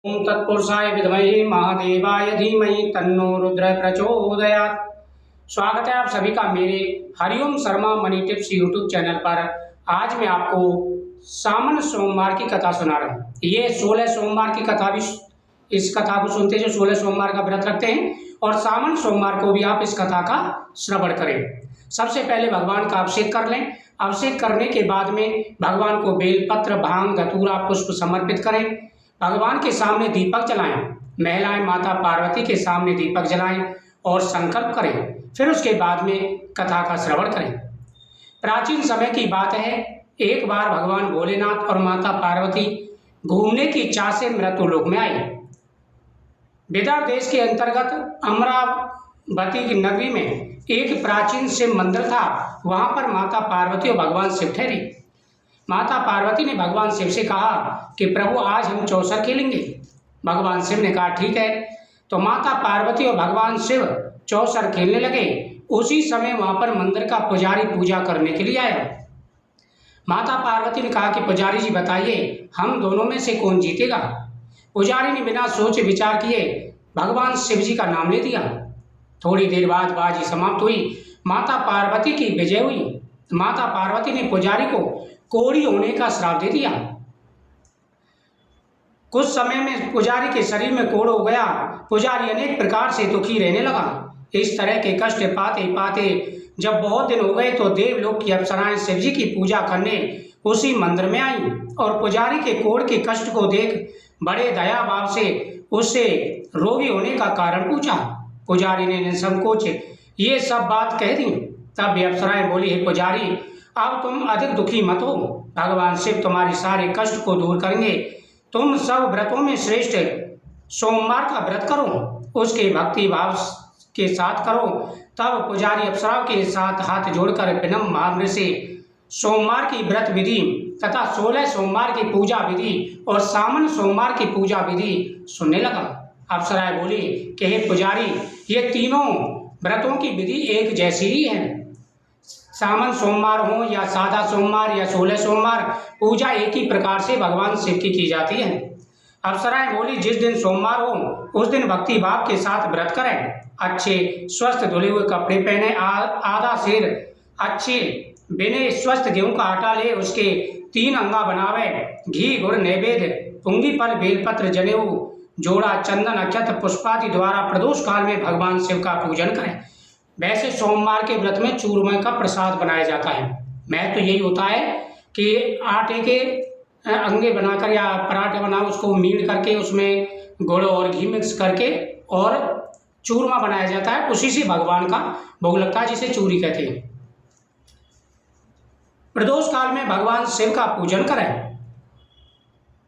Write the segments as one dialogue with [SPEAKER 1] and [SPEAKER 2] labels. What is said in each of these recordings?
[SPEAKER 1] ओम तत्पुरुषाय विद्महे महादेवाय धीमहि तन्नो रुद्र प्रचोदयात्। स्वागत है आप सभी का मेरे Hariom Sharma money tips YouTube channel पर। आज मैं आपको सावन सोमवार की कथा सुना रहा हूँ। ये 16 सोमवार की कथा भी इस कथा को सुनते जो 16 सोमवार का व्रत रखते हैं, और सावन सोमवार को भी आप इस कथा का श्रवण करें। सबसे पहले भगवान का अभिषेक कर लें। अभिषेक करने के बाद में भगवान को बेलपत्र, भांग, धतूरा, पुष्प समर्पित करें। भगवान के सामने दीपक जलाएं। महिलाएं माता पार्वती के सामने दीपक जलाएं और संकल्प करें। फिर उसके बाद में कथा का श्रवण करें। प्राचीन समय की बात है, एक बार भगवान भोलेनाथ और माता पार्वती घूमने की इच्छा से मृत्युलोक में आए। विदर्भ देश के अंतर्गत अमरावती की नगरी में एक प्राचीन शिव मंदिर था। वहां पर माता पार्वती और भगवान शिव ठहरे। माता पार्वती ने भगवान शिव से कहा कि प्रभु आज हम चौसर खेलेंगे। भगवान शिव ने कहा ठीक है। तो माता पार्वती और भगवान शिव चौसर खेलने लगे। उसी समय वहां पर मंदिर का पुजारी पूजा करने के लिए आया। माता पार्वती ने कहा कि पुजारी जी बताइए, हम दोनों में से कौन जीतेगा। पुजारी ने बिना सोचे विचार किए भगवान शिव जी का नाम ले दिया। थोड़ी देर बाद बाजी समाप्त हुई। माता पार्वती की विजय हुई। माता पार्वती ने पुजारी को कोढ़ी होने का श्राप दे दिया। कुछ समय में पुजारी के शरीर में कोढ़ हो गया। पुजारी अनेक प्रकार से दुखी रहने लगा। इस तरह के कष्ट पाते पाते जब बहुत दिन हो गए तो देवलोक की अप्सराएं शिव जी की पूजा करने उसी मंदिर में आई और पुजारी के कोढ़ के कष्ट को देख बड़े दया भाव से उससे रोगी होने का कारण पूछा। पुजारी ने निसंकोच ये सब बात कह दी। तब भी अप्सराएं बोली, हे पुजारी, अब तुम अधिक दुखी मत हो। भगवान शिव तुम्हारे सारे कष्ट को दूर करेंगे। तुम सब व्रतों में श्रेष्ठ सोमवार का व्रत करो, उसके भक्ति भाव के साथ करो। तब पुजारी अप्सराओं के साथ हाथ जोड़कर विनम्र भाव से सोमवार की व्रत विधि तथा 16 सोमवार की पूजा विधि और सावन सोमवार की पूजा विधि सुनने लगा। अप्सराएं बोली कि हे पुजारी, ये तीनों व्रतों की विधि एक जैसी ही है। सावन सोमवार हो या सादा सोमवार या 16 सोमवार, पूजा एक ही प्रकार से भगवान शिव की जाती है। अप्सराएं बोली, जिस दिन सोमवार हो उस दिन भक्ति भाव के साथ व्रत करें। अच्छे स्वस्थ धुले हुए कपड़े पहने, आधा सेर अच्छे बिने स्वस्थ गेहूं का आटा ले, उसके 3 अंगा बनावे, घी गुड़ नैवेद्य, पुंगी फल, बेलपत्र, जनेऊ, जोड़ा, चंदन, अक्षत, पुष्पादि द्वारा प्रदोष काल में भगवान शिव का पूजन करें। वैसे सोमवार के व्रत में चूरमे का प्रसाद बनाया जाता है। महत्व तो यही होता है कि आटे के अंगे बनाकर या पराठे बना उसको मीड़ करके उसमें गुड़ और घी मिक्स करके और चूरमा बनाया जाता है। उसी से भगवान का भोग लगता है, जिसे चूरी कहते हैं। प्रदोष काल में भगवान शिव का पूजन करें।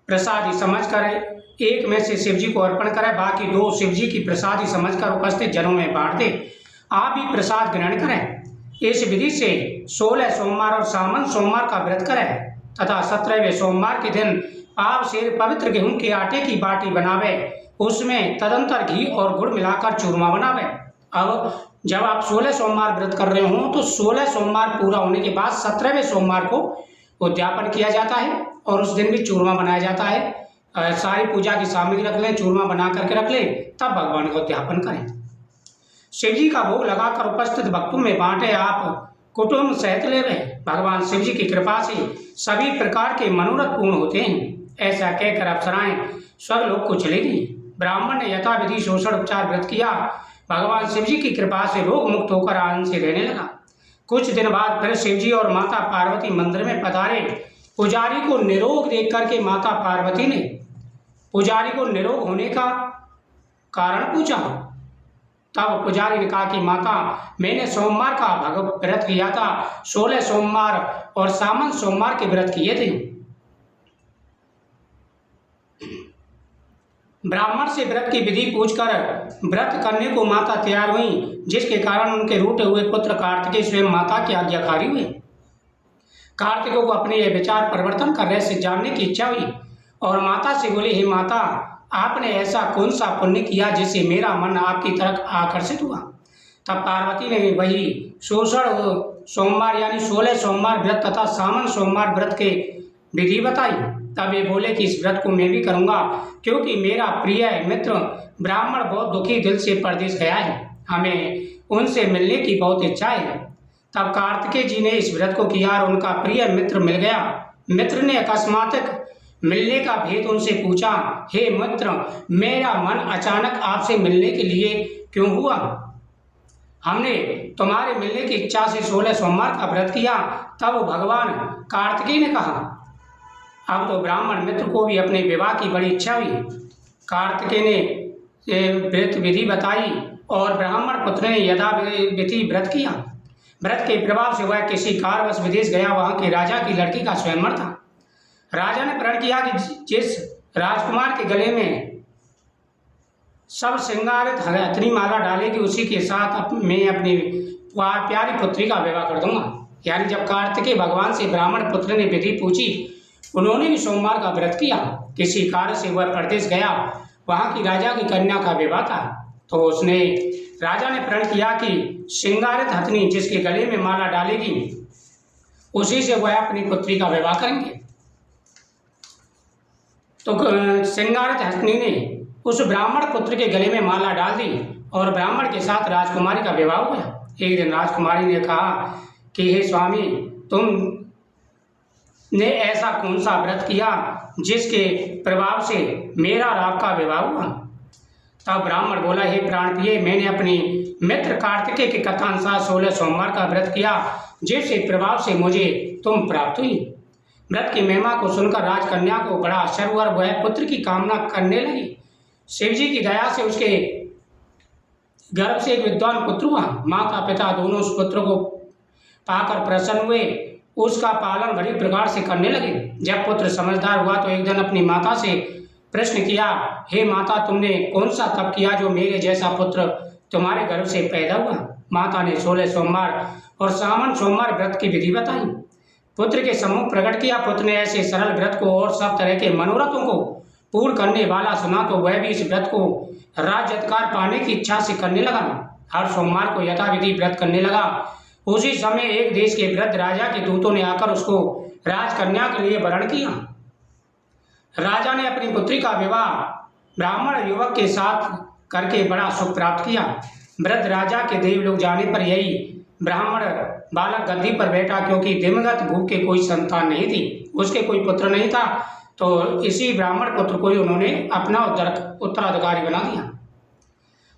[SPEAKER 1] प्रसादी समझ कर एक में से शिव जी को अर्पण करें, बाकी 2 शिव जी की प्रसादी समझकर उपस्थित जनों में बांट दे। आप भी प्रसाद ग्रहण करें। इस विधि से 16 सोमवार और सावन सोमवार का व्रत करें तथा 17वें सोमवार के दिन पाव सेर पवित्र गेहूं के आटे की बाटी बनावे, उसमें तदंतर घी और गुड़ मिलाकर चूरमा बनावे। अब जब आप 16 सोमवार व्रत कर रहे हो तो 16 सोमवार पूरा होने के बाद 17वें सोमवार को उद्यापन किया जाता है और उस दिन भी चूरमा बनाया जाता है। सारी पूजा की सामग्री रख लें, चूरमा बना करके रख लें, तब भगवान का उद्यापन करें। शिव जी का भोग लगाकर उपस्थित भक्तों में बांटे। आप कुटुंब सहित ले रहे। भगवान शिव जी की कृपा से सभी प्रकार के मनोरथ पूर्ण होते हैं। ऐसा कहकर अप्सराएं स्वर्गलोक को चली गई। ब्राह्मण ने यथाविधि शोषण उपचार व्रत किया। भगवान शिव जी की कृपा से रोग मुक्त होकर आनंद से रहने लगा। कुछ दिन बाद फिर शिव जी और माता पार्वती मंदिर में पधारे। पुजारी को निरोग देख करके माता पार्वती ने पुजारी को निरोग होने का कारण पूछा। तब पुजारी ने कहा कि माता, मैंने सोमवार का व्रत किया था, 16 सोमवार और सावन सोमवार के व्रत किए थे। ब्राह्मण से व्रत की विधि पूछकर व्रत करने को माता तैयार हुई, जिसके कारण उनके रूठे हुए पुत्र कार्तिकेय स्वयं माता की आज्ञाकारी हुए। कार्तिकेय को अपने यह विचार परिवर्तन कर रहस्य जानने की इच्छा हुई और माता से बोले, हे माता, आपने ऐसा कौन सा पुण्य किया जिससे मेरा मन आपकी तरफ आकर्षित हुआ। तब पार्वती ने वही शोषण सोमवार यानी 16 सोमवार व्रत तथा सावन सोमवार व्रत के विधि बताई। तब ये बोले कि इस व्रत को मैं भी करूँगा, क्योंकि मेरा प्रिय मित्र ब्राह्मण बहुत दुखी दिल से परदेश गया है, हमें उनसे मिलने की बहुत इच्छा है। तब कार्तिकेय जी ने इस व्रत को किया और उनका प्रिय मित्र मिल गया। मित्र ने अकस्मात मिलने का भेद उनसे पूछा, हे मित्र, मेरा मन अचानक आपसे मिलने के लिए क्यों हुआ? हमने तुम्हारे मिलने की इच्छा से 16 सोमवार का व्रत किया। तब भगवान कार्तिकेय ने कहा, अब तो ब्राह्मण मित्र को भी अपने विवाह की बड़ी इच्छा हुई। कार्तिकेय ने व्रत विधि बताई और ब्राह्मण पुत्र ने यथाविधि व्रत किया। व्रत के प्रभाव से वह किसी कारणवश विदेश गया। वहां के राजा की लड़की का स्वयंवर था। राजा ने प्रण किया कि जिस राजकुमार के गले में सब श्रृंगारित हथनी माला डालेगी उसी के साथ मैं अपनी प्यारी पुत्री का विवाह कर दूंगा। यानी जब कार्तिकेय भगवान से ब्राह्मण पुत्र ने विधि पूछी, उन्होंने भी सोमवार का व्रत किया। किसी कार्य से वह प्रदेश गया, वहां की राजा की कन्या का विवाह था, तो उसने राजा ने प्रण किया कि श्रृंगारित हथनी जिसके गले में माला डालेगी उसी से वह अपनी पुत्री का विवाह करेंगे। तो श्रृंगारित हथनी ने उस ब्राह्मण पुत्र के गले में माला डाल दी और ब्राह्मण के साथ राजकुमारी का विवाह हुआ। एक दिन राजकुमारी ने कहा कि हे स्वामी, तुम ने ऐसा कौन सा व्रत किया जिसके प्रभाव से मेरा और आपका विवाह हुआ? तब ब्राह्मण बोला, हे प्राण प्रिय, मैंने अपनी मित्र कार्तिकेय के कथानुसार 16 सोमवार का व्रत किया, जिसके प्रभाव से मुझे तुम प्राप्त हुई। व्रत की महिमा को सुनकर राजकन्या को बड़ा आश्चर्य हुआ और वह पुत्र की कामना करने लगी। शिव जी की दया से उसके गर्भ से एक विद्वान पुत्र हुआ। माता पिता दोनों उस पुत्र को पाकर प्रसन्न हुए, उसका पालन बड़ी प्रकार से करने लगे। जब पुत्र समझदार हुआ तो एक दिन अपनी माता से प्रश्न किया, हे माता, तुमने कौन सा तप किया जो मेरे जैसा पुत्र तुम्हारे गर्भ से पैदा हुआ? माता ने 16 सोमवार और सावन सोमवार व्रत की विधि बताई। पुत्र के सम्मुख प्रकट किया। पुत्र ने ऐसे सरल व्रत को और सब तरह के मनोरथों को पूर्ण करने वाला सुना तो वह भी इस व्रत को राज्य अधिकार पाने की इच्छा से करने लगा। हर सोमवार को यथाविधि व्रत करने लगा। उसी समय एक देश के वृद्ध राजा के दूतों ने आकर उसको राजकन्या के लिए वरण किया। राजा ने अपनी पुत्री का विवाह ब्राह्मण युवक के साथ करके बड़ा सुख प्राप्त किया। वृद्ध राजा के देवलोक जाने पर यही ब्राह्मण बालक गद्दी पर बैठा, क्योंकि दिवंगत भूख के कोई संतान नहीं थी, उसके कोई पुत्र नहीं था, तो इसी ब्राह्मण पुत्र को ही उन्होंने अपना उत्तराधिकारी बना दिया।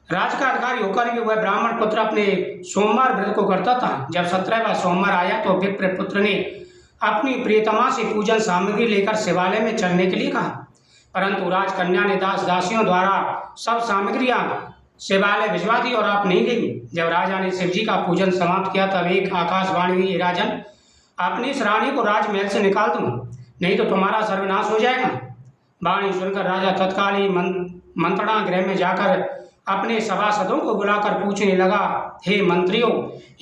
[SPEAKER 1] राज का अधिकारी होकर भी वह ब्राह्मण पुत्र अपने सोमवार व्रत को करता था। जब 17वां सोमवार आया तो विप्र पुत्र ने अपनी प्रियतमा से पूजन सामग्री लेकर शिवालय में चलने के लिए कहा, परंतु राजकन्या ने दास दासियों द्वारा सब सामग्रियां शिवालय भिजवा दी और आप नहीं गई। जब राजा ने शिव जी का पूजन समाप्त किया तब एक आकाशवाणी हुई, राजन, अपनी इस रानी को राजमहल से निकाल दूं, नहीं तो तुम्हारा सर्वनाश हो जाएगा। वाणी सुनकर राजा तत्काल ही मंत्रणा गृह में जाकर अपने सभासदों को बुलाकर पूछने लगा, हे मंत्रियों,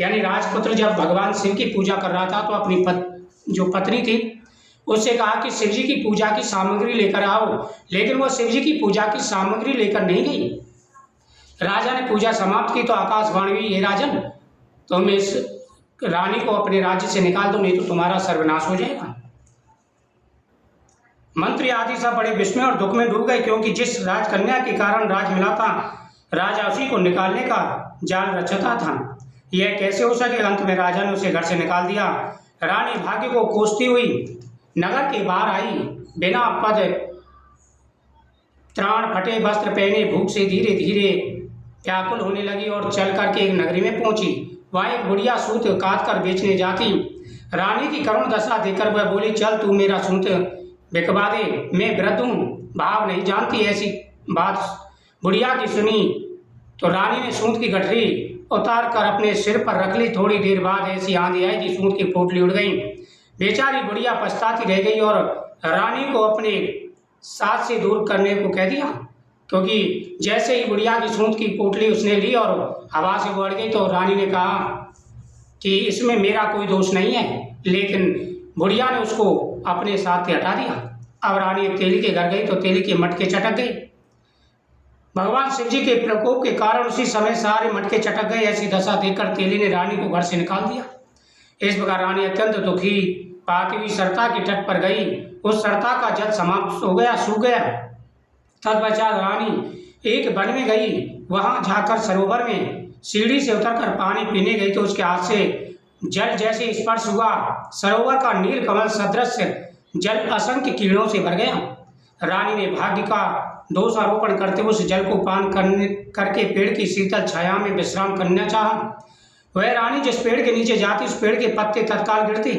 [SPEAKER 1] यानी राजपुत्र जब भगवान शिव की पूजा कर रहा था तो अपनी जो पत्नी थी उससे कहा कि शिव जी की पूजा की सामग्री लेकर आओ, लेकिन वह शिव जी की पूजा की सामग्री लेकर नहीं गई। राजा ने पूजा समाप्त की तो आकाशवाणी हुई, हे राजन, तुम इस रानी को अपने राज्य से निकाल दो, नहीं तो तुम्हारा सर्वनाश हो जाएगा। मंत्री आदि सब बड़े विस्मय और दुख में डूब गए, क्योंकि जिस राजकन्या के कारण राज मिला था राजा उसी को निकालने का जाल रचता था। यह कैसे हो सके? अंत में राजा ने उसे घर से निकाल दिया। रानी भाग्य को कोसती हुई नगर के बाहर आई, बिना पद त्राण फटे वस्त्र पहने भूख से धीरे धीरे व्याकुल होने लगी और चल करके एक नगरी में पहुंची। वहाँ एक बुढ़िया सूत काट कर बेचने जाती। रानी की करुण दशा देखकर वह बोली, चल तू मेरा सूत बिकवा दे, मैं वृद्ध हूँ, भाव नहीं जानती। ऐसी बात बुढ़िया की सुनी तो रानी ने सूत की गठरी उतार कर अपने सिर पर रख ली। थोड़ी देर बाद ऐसी आंधी आई कि सूत की पोटली उड़ गई। बेचारी बुढ़िया पछताती रह गई और रानी को अपने साथ से दूर करने को कह दिया, क्योंकि जैसे ही बुढ़िया की सूत की पोटली उसने ली और हवा से बढ़ गई तो रानी ने कहा कि इसमें मेरा कोई दोष नहीं है, लेकिन बुढ़िया ने उसको अपने साथ से हटा दिया। अब रानी तेली के घर गई तो तेली के मटके चटक गए। भगवान शिव जी के प्रकोप के कारण उसी समय सारे मटके चटक गए। ऐसी दशा देखकर तेली ने रानी को घर से निकाल दिया। इस प्रकार रानी अत्यंत दुखी पाती हुई सरता के तट पर गई उस सरता का जल समाप्त हो गया, सूख गया। तत्पश्चात रानी एक वन में गई। वहां जाकर सरोवर में सीढ़ी से उतरकर पानी पीने गई तो उसके हाथ से जल जैसे स्पर्श हुआ, सरोवर का नील कमल सदृश जल असंख्य कीड़ों से भर गया। रानी ने भाग्य का दोषारोपण करते उस जल को पान करके पेड़ की शीतल छाया में विश्राम करना चाहा। वह रानी जिस पेड़ के नीचे जाती उस पेड़ के पत्ते तत्काल गिरते।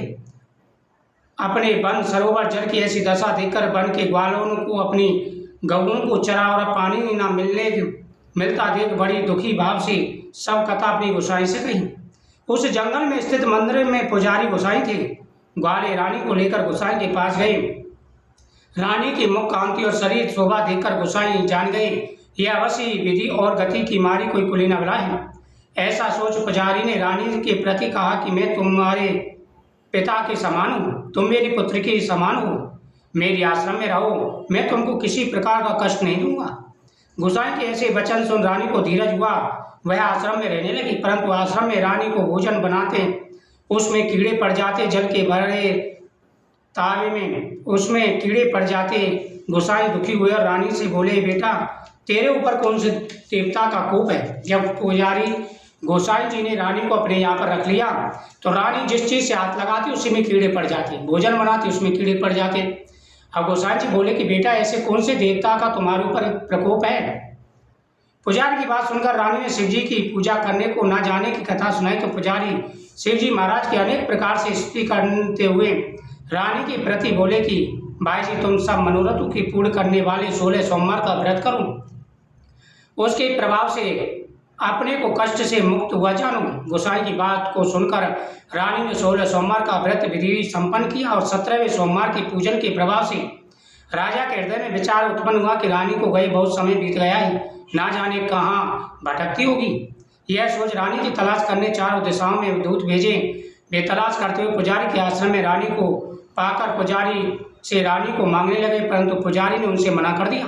[SPEAKER 1] अपने वन सरोवर जल की ऐसी दशा देखकर वन के ग्वालों को अपनी गऊओं को चरा और पानी न मिलता देख बड़ी दुखी भाव से सब कथा अपनी गोसाई से कही। उस जंगल में स्थित मंदिर में पुजारी गोसाई थे। ग्वाले रानी को लेकर गोसाई के पास गए। रानी की मुख कांति और शरीर शोभा देखकर गोसाई जान गए यह अवश्य विधि और गति की मारी कोई कुलीना बला है। ऐसा सोच पुजारी ने रानी के प्रति कहा कि मैं तुम्हारे पिता के समान हूँ, तुम मेरी पुत्री के समान हो, मेरी आश्रम में रहो, मैं तुमको किसी प्रकार का कष्ट नहीं दूंगा। गोसाई के ऐसे वचन सुन रानी को धीरज हुआ। वह आश्रम में रहने लगी, परंतु आश्रम में रानी को भोजन बनाते उसमें कीड़े पड़ जाते, जल के भरे तावे में उसमें कीड़े पड़ जाते। गोसाई दुखी हुए और रानी से बोले, बेटा तेरे ऊपर कौन से देवता का कोप है? जब पुजारी गोसाई जी ने रानी को अपने यहाँ पर रख लिया तो रानी जिस चीज़ से हाथ लगाती उसी में कीड़े पड़ जाते, भोजन बनाती उसमें कीड़े पड़ जाते। अब गोसाई जी बोले कि बेटा ऐसे कौन से देवता का तुम्हारे ऊपर प्रकोप है? पुजारी की बात सुनकर रानी ने शिवजी की पूजा करने को न जाने की कथा सुनाई तो पुजारी शिवजी महाराज की अनेक प्रकार से स्तुति करते हुए रानी के प्रति बोले कि भाई जी तुम सब मनोरथों की पूर्ण करने वाले 16 सोमवार का व्रत करो, उसके प्रभाव से अपने को कष्ट से मुक्त हुआ जानो। गोसाई की बात को सुनकर रानी ने 16 सोमवार का व्रत विधि संपन्न किया और 17वें सोमवार के पूजन के प्रभाव से राजा के हृदय में विचार उत्पन्न हुआ कि रानी को गए बहुत समय बीत गया है, ना जाने कहाँ भटकती होगी। यह सोच रानी की तलाश करने चारों दिशाओं में दूत भेजे। वे तलाश करते हुए पुजारी के आश्रम में रानी को पाकर पुजारी से रानी को मांगने लगे, परंतु पुजारी ने उनसे मना कर दिया।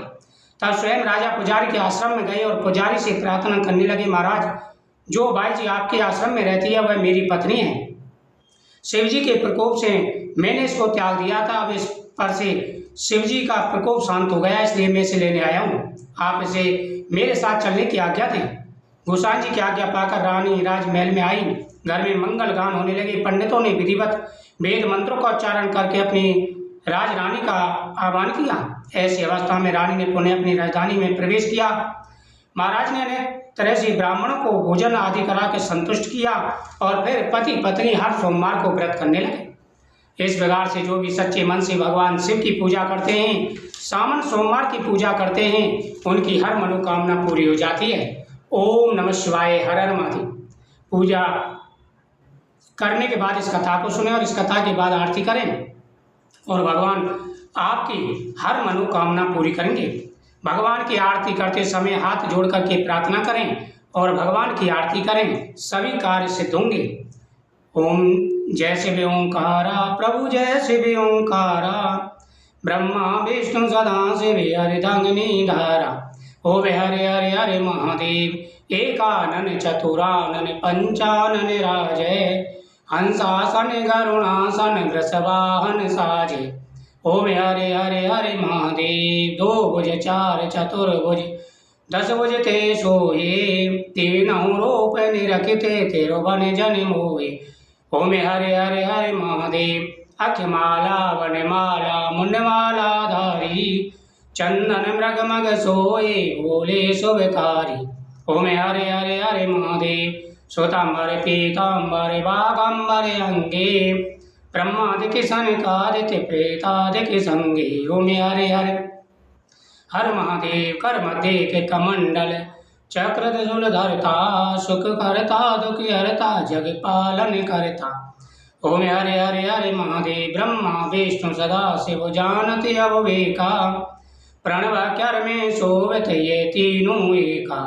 [SPEAKER 1] तब स्वयं राजा पुजारी के आश्रम में गए और पुजारी से प्रार्थना करने लगे, महाराज जो बाई जी आपके आश्रम में रहती है वह मेरी पत्नी है। शिवजी के प्रकोप से मैंने इसको त्याग दिया था, अब इस पर से शिवजी का प्रकोप शांत हो गया, इसलिए मैं इसे लेने आया हूँ, आप इसे मेरे साथ चलने की आज्ञा दें। गोसाई जी की आज्ञा पाकर रानी राजमहल में आई। घर में मंगल गान होने लगे। पंडितों ने विधिवत वेद मंत्रों का उच्चारण करके अपनी राजरानी का आह्वान किया। ऐसी अवस्था में रानी ने पुनः अपनी राजधानी में प्रवेश किया। महाराज ने अनेक तरह से ब्राह्मणों को भोजन आदि करा के संतुष्ट किया और फिर पति पत्नी हर सोमवार को व्रत करने लगे। इस प्रकार से जो भी सच्चे मन से भगवान शिव की पूजा करते हैं, सावन सोमवार की पूजा करते हैं, उनकी हर मनोकामना पूरी हो जाती है। ओम नमः शिवाय, हर हर महादेव। पूजा करने के बाद इस कथा को सुने और इस कथा के बाद आरती करें और भगवान आपकी हर मनोकामना पूरी करेंगे। भगवान की आरती करते समय हाथ जोड़ करके प्रार्थना करें और भगवान की आरती करें, सभी कार्य सिद्ध होंगे। ओम जय शिव ओंकारा, प्रभु जय शिव ओंकारा, ब्रह्मा विष्णु सदा शिव हरिदंगिनी धारा। ओवे हरे हरे हरे महादेव, एकानन चतुरानन पंचानन राजय, हंसासन गरुणासन वृषवाहन साजे। ओम हरे हरे हरे महादेव, दो भुज चार चतुर्भुज, 10 भुज ते सोए, तीनों रूप निरखिते तेरो बन जन मोहे। ओम हरे हरे हरे महादेव, अखमाला वनमाला मुंडमाला धारी, चंदन मृग मग सोए बोले शुभकारी। ओम हरे हरे हरे महादेव, श्वेतांबर पीतांबर बागंबर अंगे, ब्रह्मादिक सनकादिक प्रेतादिक संगे। ओम हरे हरे हर महादेव, कर मध्य के कमंडल, चक्र त्रिशूल धरता, सुख करता दुख हरता, जग पालन करता। ओम हरे हरे हरे महादेव, ब्रह्मा विष्णु सदा शिव जानते अविवेका, प्रणवाक्यर में शोभित ये तीनों एका।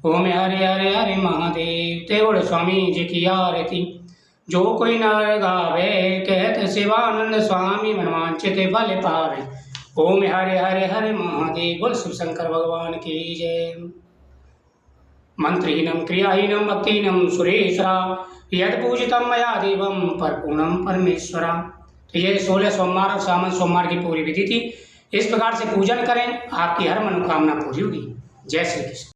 [SPEAKER 1] ओम हरे हरे हरे महादेव, तेवड़ स्वामी जी की आरती, जो कोई नर गावे, कहत शिवानंद स्वामी मनवांचित फल पावे। ओम हरे हरे हरे महादेव, बोल शिव शंकर भगवान की जय। मंत्रहीनम क्रियाहीनम भक्तिहीनम सुरेश्वरा, यद पूजितम मया देवम परपूर्णम परमेश्वरा। तो ये 16 सोमवार और सावन सोमवार की पूरी विधि थी। इस प्रकार से पूजन करें, आपकी हर मनोकामना पूरी होगी। जय श्री कृष्ण।